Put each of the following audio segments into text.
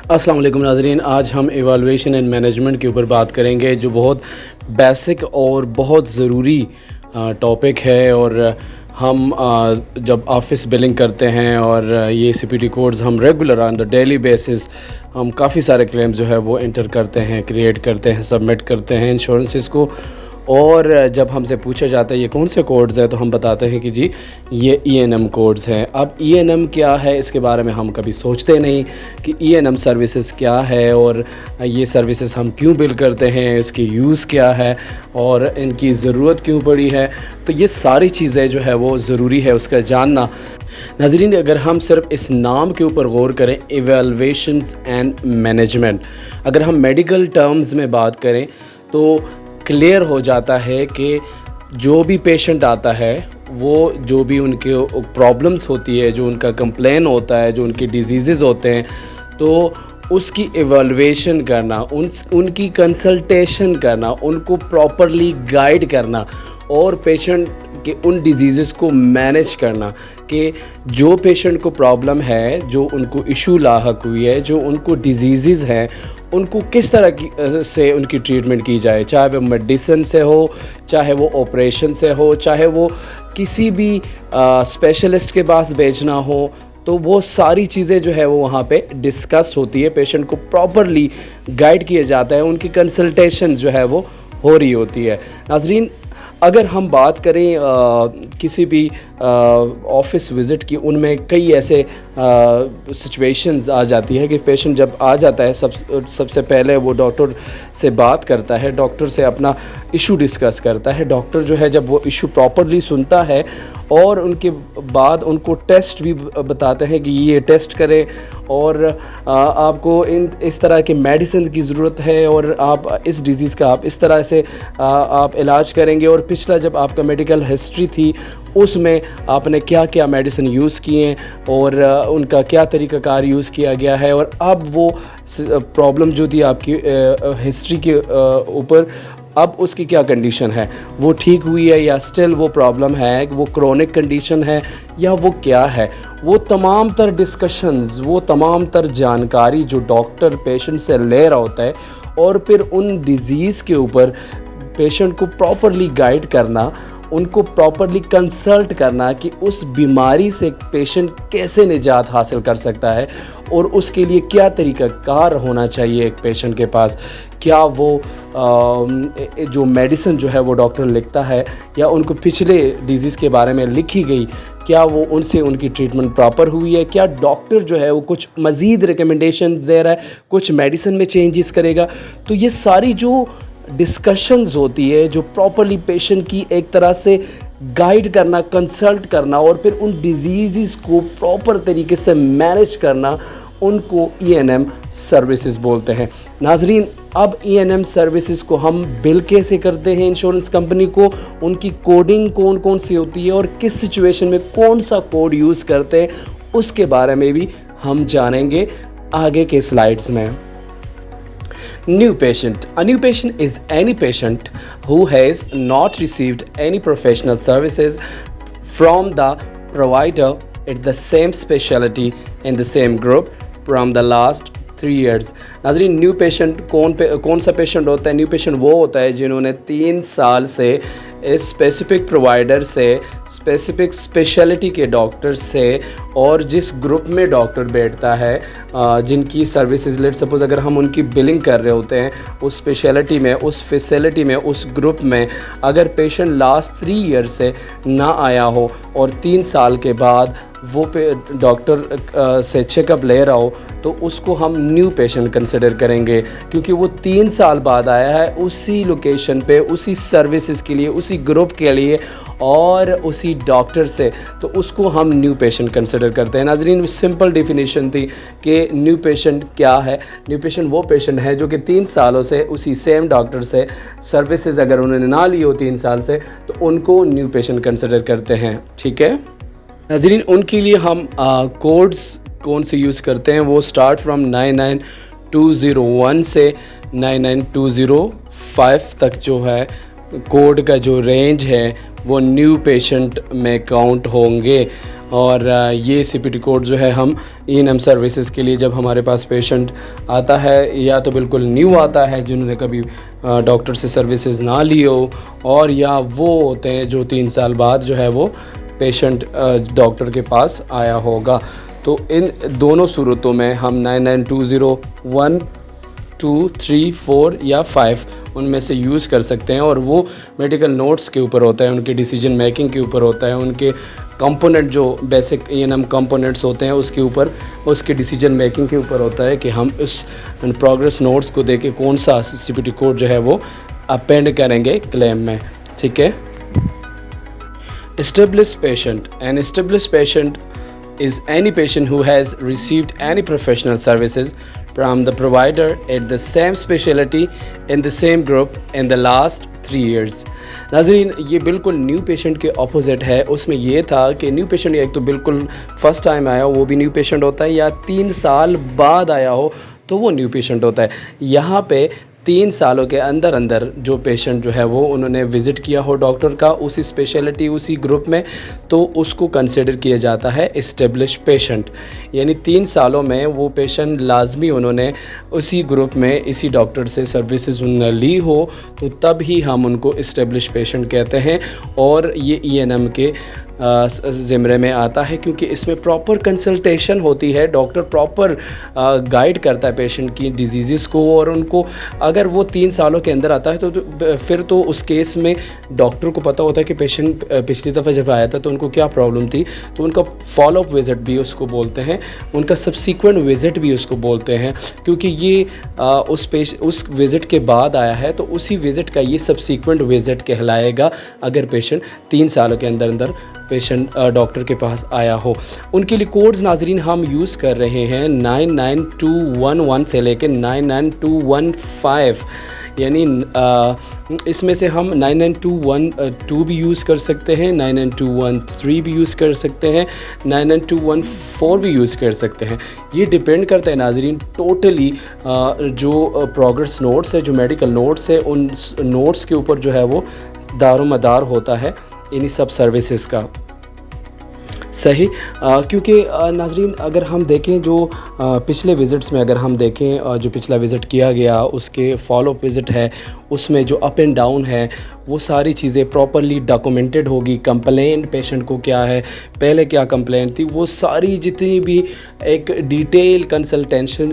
السلام علیکم ناظرین، آج ہم ایوالویشن اینڈ مینجمنٹ کے اوپر بات کریں گے، جو بہت بیسک اور بہت ضروری ٹاپک ہے۔ اور ہم جب آفس بلنگ کرتے ہیں اور یہ سی پی ٹی کوڈز ہم regular on the daily basis ہم کافی سارے کلیمز جو ہے وہ انٹر کرتے ہیں، کریٹ کرتے ہیں، سبمٹ کرتے ہیں انشورنسز کو۔ اور جب ہم سے پوچھا جاتا ہے یہ کون سے کوڈز ہیں، تو ہم بتاتے ہیں کہ جی یہ ای این ایم کوڈز ہیں۔ اب ای این ایم کیا ہے، اس کے بارے میں ہم کبھی سوچتے نہیں کہ ای این ایم سروسز کیا ہے اور یہ سروسز ہم کیوں بل کرتے ہیں، اس کی یوز کیا ہے اور ان کی ضرورت کیوں پڑی ہے۔ تو یہ ساری چیزیں جو ہے وہ ضروری ہے اس کا جاننا۔ ناظرین، اگر ہم صرف اس نام کے اوپر غور کریں، ایوالویشنز اینڈ مینجمنٹ، اگر ہم میڈیکل ٹرمز میں بات کریں تو کلیئر ہو جاتا ہے کہ جو بھی پیشنٹ آتا ہے، وہ جو بھی ان کے پرابلمس ہوتی ہے، جو ان کا کمپلین ہوتا ہے، جو ان کی ڈیزیزز ہوتے ہیں، تو اس کی ایوالویشن کرنا، ان کی کنسلٹیشن کرنا، ان کو پراپرلی گائیڈ کرنا اور پیشنٹ کہ ان ڈیزیزز کو مینیج کرنا، کہ جو پیشنٹ کو پرابلم ہے، جو ان کو ایشو لاحق ہوئی ہے، جو ان کو ڈیزیزز ہیں، ان کو کس طرح سے ان کی ٹریٹمنٹ کی جائے، چاہے وہ میڈیسن سے ہو، چاہے وہ آپریشن سے ہو، چاہے وہ کسی بھی اسپیشلسٹ کے پاس بھیجنا ہو، تو وہ ساری چیزیں جو ہے وہ وہاں پہ ڈسکس ہوتی ہے، پیشنٹ کو پراپرلی گائیڈ کیا جاتا ہے، ان کی کنسلٹیشنز جو ہے وہ ہو رہی ہوتی ہے۔ ناظرین، اگر ہم بات کریں کسی بھی آفس وزٹ کی، ان میں کئی ایسے سچویشنز آ جاتی ہے کہ پیشنٹ جب آ جاتا ہے، سب سے پہلے وہ ڈاکٹر سے بات کرتا ہے، ڈاکٹر سے اپنا ایشو ڈسکس کرتا ہے۔ ڈاکٹر جو ہے جب وہ ایشو پراپرلی سنتا ہے اور ان کے بعد ان کو ٹیسٹ بھی بتاتے ہیں کہ یہ ٹیسٹ کریں اور آپ کو اس طرح کے میڈیسن کی ضرورت ہے اور آپ اس ڈیزیز کا آپ اس طرح سے آپ علاج کریں گے، اور پچھلا جب آپ کا میڈیکل ہسٹری تھی اس میں آپ نے کیا کیا میڈیسن یوز کیے ہیں اور ان کا کیا طریقہ کار یوز کیا گیا ہے، اور اب وہ پرابلم جو تھی آپ کی ہسٹری کے اوپر، اب اس کی کیا کنڈیشن ہے، وہ ٹھیک ہوئی ہے یا سٹل وہ پرابلم ہے، وہ کرونک کنڈیشن ہے یا وہ کیا ہے۔ وہ تمام تر ڈسکشنز، وہ تمام تر جانکاری جو ڈاکٹر پیشنٹ سے لے رہا ہوتا ہے، اور پھر ان ڈیزیز کے اوپر پیشنٹ کو پراپرلی گائیڈ کرنا، ان کو پراپرلی کنسلٹ کرنا کہ اس بیماری سے پیشنٹ کیسے نجات حاصل کر سکتا ہے اور اس کے لیے کیا طریقہ کار ہونا چاہیے ایک پیشنٹ کے پاس۔ کیا وہ جو میڈیسن جو ہے وہ ڈاکٹر لکھتا ہے یا ان کو پچھلے ڈیزیز کے بارے میں لکھی گئی، کیا وہ ان سے ان کی ٹریٹمنٹ پراپر ہوئی ہے، کیا ڈاکٹر جو ہے وہ کچھ مزید ریکمنڈیشنز دے رہا ہے، کچھ میڈیسن میں چینجز کرے گا۔ تو یہ ساری جو ڈسکشنز ہوتی ہے، جو پراپرلی پیشنٹ کی ایک طرح سے گائیڈ کرنا، کنسلٹ کرنا اور پھر ان ڈیزیزز کو پراپر طریقے سے مینیج کرنا، ان کو ای این ایم سروسز بولتے ہیں۔ ناظرین، اب ای این ایم سروسز کو ہم بل کیسے کرتے ہیں انشورنس کمپنی کو، ان کی کوڈنگ کون سی ہوتی ہے اور کس سچویشن میں کون سا کوڈ یوز کرتے ہیں، اس کے بارے میں بھی ہم جانیں گے آگے کے سلائیڈز میں۔ New patient. A new patient is any patient who has not received any professional services from the provider at the same specialty in the same group from the last 3 years. ناظرین، new patient کون سا patient ہوتا ہے؟ New patient وہ ہوتا ہے جنہوں نے 3 سال سے اسپیسیفک پرووائڈر سے، اسپیسیفک اسپیشلٹی کے ڈاکٹر سے، اور جس گروپ میں ڈاکٹر بیٹھتا ہے، جن کی سروسز، لیٹ سپوز اگر ہم ان کی بلنگ کر رہے ہوتے ہیں اس اسپیشلٹی میں، اس فیسلٹی میں، اس گروپ میں، اگر پیشنٹ لاسٹ 3 ایئر سے نہ آیا ہو اور 3 سال کے بعد وہ ڈاکٹر سے چیک اپ لے رہا ہو، تو اس کو ہم نیو پیشنٹ کنسیڈر کریں گے، کیونکہ وہ 3 سال بعد آیا ہے اسی لوکیشن پہ، اسی سروسز کے لیے، اسی گروپ کے لیے اور اسی ڈاکٹر سے، تو اس کو ہم نیو پیشنٹ کنسیڈر کرتے ہیں۔ ناظرین، سمپل ڈیفینیشن تھی کہ نیو پیشنٹ کیا ہے۔ نیو پیشنٹ وہ پیشنٹ ہے جو کہ 3 سالوں سے اسی سیم ڈاکٹر سے سروسز اگر انہوں نے نہ لی ہو 3 سال سے، تو ان کو نیو پیشنٹ کنسیڈر کرتے ہیں، ٹھیک ہے۔ ناظرین، ان کے لیے ہم کوڈز کون سے یوز کرتے ہیں، وہ سٹارٹ فرام 99201 سے 99205 تک جو ہے کوڈ کا جو رینج ہے وہ نیو پیشنٹ میں کاؤنٹ ہوں گے. اور یہ سی پی ٹی کوڈ جو ہے ہم E&M سروسز کے لیے جب ہمارے پاس پیشنٹ آتا ہے یا تو بالکل نیو آتا ہے جنہوں نے کبھی ڈاکٹر سے سروسز نہ لی ہو, اور یا وہ ہوتے ہیں جو 3 سال بعد جو ہے وہ پیشنٹ ڈاکٹر کے پاس آیا ہوگا. تو ان دونوں صورتوں میں ہم 9920 2 3 4 یا 5 ان میں سے یوز کر سکتے ہیں, اور وہ میڈیکل نوٹس کے اوپر ہوتا ہے, ان کے ڈیسیجن میکنگ کے اوپر ہوتا ہے, ان کے کمپوننٹ جو بیسک E&M کمپوننٹس ہوتے ہیں اس کے اوپر, اس کے ڈیسیجن میکنگ کے اوپر ہوتا ہے کہ ہم اس پروگرس نوٹس کو دے کے کون سا سی پی ٹی کوڈ جو ہے وہ اپینڈ کریں گے کلیم میں. ٹھیک ہے. Established patient. An established patient is any patient who has received any professional services from the provider at the same specialty in the same group in the last 3 years. ناظرین یہ بالکل نیو پیشنٹ کے opposite ہے. اس میں یہ تھا کہ new patient ایک تو بالکل فرسٹ ٹائم آیا ہو وہ بھی نیو پیشنٹ ہوتا ہے, یا 3 سال بعد آیا ہو تو وہ نیو پیشنٹ ہوتا ہے. یہاں پہ 3 سالوں کے اندر جو پیشنٹ جو ہے وہ انہوں نے وزٹ کیا ہو ڈاکٹر کا اسی اسپیشلٹی اسی گروپ میں, تو اس کو کنسیڈر کیا جاتا ہے اسٹیبلش پیشنٹ. یعنی 3 سالوں میں وہ پیشنٹ لازمی انہوں نے اسی گروپ میں اسی ڈاکٹر سے سروسز انہوں نے لی ہو, تو تب ہی ہم ان کو اسٹیبلش پیشنٹ کہتے ہیں. اور یہ E&M کے زمرے میں آتا ہے کیونکہ اس میں پراپر کنسلٹیشن ہوتی ہے. ڈاکٹر پراپر گائیڈ کرتا ہے پیشنٹ کی ڈیزیزز کو, اور ان کو اگر وہ 3 سالوں کے اندر آتا ہے تو پھر تو اس کیس میں ڈاکٹر کو پتہ ہوتا ہے کہ پیشنٹ پچھلی دفعہ جب آیا تھا تو ان کو کیا پرابلم تھی, تو ان کا فالو اپ وزٹ بھی اس کو بولتے ہیں, ان کا سبسیکوینٹ وزٹ بھی اس کو بولتے ہیں, کیونکہ یہ اس وزٹ کے بعد آیا ہے تو اسی وزٹ کا یہ سبسیکوینٹ وزٹ کہلائے گا اگر پیشنٹ 3 سالوں کے اندر پیشنٹ ڈاکٹر کے پاس آیا ہو. ان کے لیے کوڈز ناظرین ہم یوز کر رہے ہیں 99211 سے لے کے 99215, یعنی اس میں سے ہم 99212 بھی یوز کر سکتے ہیں, 99213 بھی یوز کر سکتے ہیں, 99214 بھی یوز کر سکتے ہیں. یہ ڈیپینڈ کرتا ہے ناظرین ٹوٹلی جو پروگرس نوٹس ہے, جو میڈیکل نوٹس ہے, ان نوٹس کے اوپر جو ہے وہ دار و مدار ہوتا ہے انہی سب سروسز کا. صحیح. کیونکہ ناظرین اگر ہم دیکھیں جو پچھلے وزٹس میں اگر ہم دیکھیں جو پچھلا وزٹ کیا گیا اس کے فالو اپ وزٹ ہے, اس میں جو اپ اینڈ ڈاؤن ہے وہ ساری چیزیں پراپرلی ڈاکومنٹڈ ہوگی. کمپلینٹ پیشنٹ کو کیا ہے, پہلے کیا کمپلینٹ تھی, وہ ساری جتنی بھی ایک ڈیٹیل کنسلٹیشن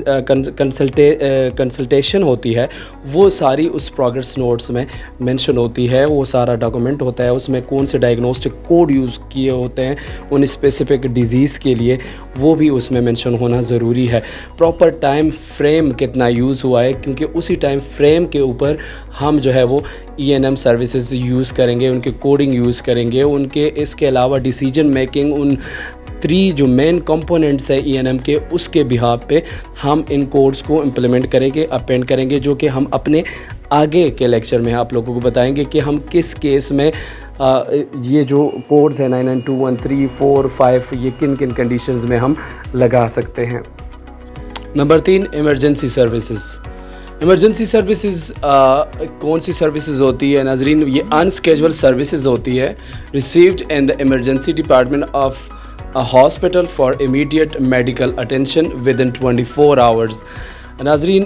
ہوتی ہے وہ ساری اس پروگرس نوٹس میں مینشن ہوتی ہے. وہ سارا ڈاکومنٹ ہوتا ہے, اس میں کون سے ڈائگنوسٹک کوڈ یوز کیے ہوتے ہیں ان اسپیسیفک ڈیزیز کے لیے, وہ بھی اس میں مینشن ہونا ضروری ہے. پراپر ٹائم فریم کتنا یوز ہوا ہے, کیونکہ اسی ٹائم فریم کے اوپر ہم جو ہے وہ E&M سروسز یوز کریں گے, ان کے کوڈنگ یوز کریں گے, ان کے اس کے علاوہ ڈیسیجن میکنگ, ان 3 جو مین کمپوننٹس ہے E&M کے, اس کے بہاف پہ ہم ان کوڈز کو امپلیمنٹ کریں گے, اپینڈ کریں گے, جو کہ ہم اپنے آگے کے لیکچر میں آپ لوگوں کو بتائیں گے کہ ہم کس کیس میں یہ جو کوڈز ہیں 99213 4 5 یہ کن کن کنڈیشنز میں ہم لگا سکتے ہیں. Number 3 emergency services. Emergency services کون سی سروسز ہوتی ہے ناظرین؟ یہ انسکیجول سروسز ہوتی ہے received in the emergency department of a hospital for immediate medical attention within 24 hours. ناظرین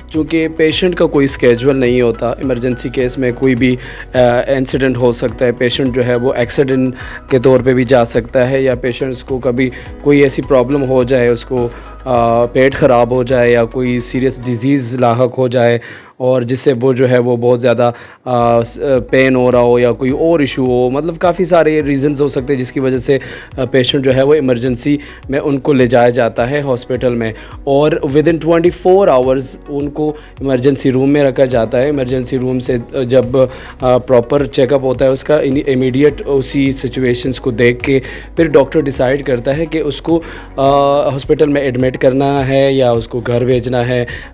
چونکہ پیشنٹ کا کوئی اسکیجول نہیں ہوتا, ایمرجنسی کیس میں کوئی بھی انسیڈنٹ ہو سکتا ہے, پیشنٹ جو ہے وہ ایکسیڈنٹ کے طور پہ بھی جا سکتا ہے, یا پیشنٹس کو کبھی کوئی ایسی پرابلم ہو جائے, اس کو پیٹ خراب ہو جائے یا کوئی سیریس ڈیزیز لاحق ہو جائے اور جس سے وہ جو ہے وہ بہت زیادہ پین ہو رہا ہو یا کوئی اور ایشو ہو, مطلب کافی سارے ریزنز ہو سکتے ہیں جس کی وجہ سے پیشنٹ جو ہے وہ ایمرجنسی میں ان کو لے جایا جاتا ہے ہاسپٹل میں, اور ودن 24 آورز ان کو ایمرجنسی روم میں رکھا جاتا ہے. ایمرجنسی روم سے جب پراپر چیک اپ ہوتا ہے اس کا, امیڈیٹ اسی سچویشنز کو دیکھ کے پھر ڈاکٹر ڈیسائیڈ کرتا ہے کہ اس کو ہاسپٹل میں ایڈمٹ کرنا ہے یا اس کو گھر بھیجنا ہے,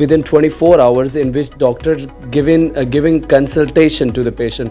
within 24 hours in which doctor giving consultation to the patient,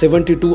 72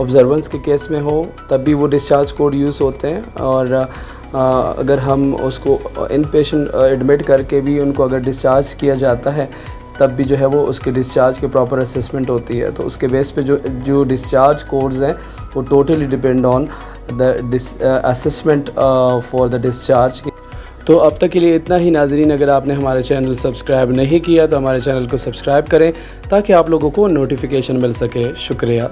آبزرونس کے کیس میں ہو تب بھی وہ ڈسچارج کوڈ یوز ہوتے ہیں، اور اگر ہم اس کو ان پیشنٹ ایڈمٹ کر کے بھی ان کو اگر ڈسچارج کیا جاتا ہے تب بھی جو ہے وہ اس کے ڈسچارج کے پراپر اسسمنٹ ہوتی ہے. تو اس کے بیس پہ جو ڈسچارج کوڈز ہیں وہ totally depend on the assessment for the discharge. تو اب تک کے لیے اتنا ہی ناظرین. اگر آپ نے ہمارے چینل سبسکرائب نہیں کیا تو ہمارے چینل کو سبسکرائب کریں تاکہ آپ لوگوں کو نوٹیفیکیشن مل سکے. شکریہ.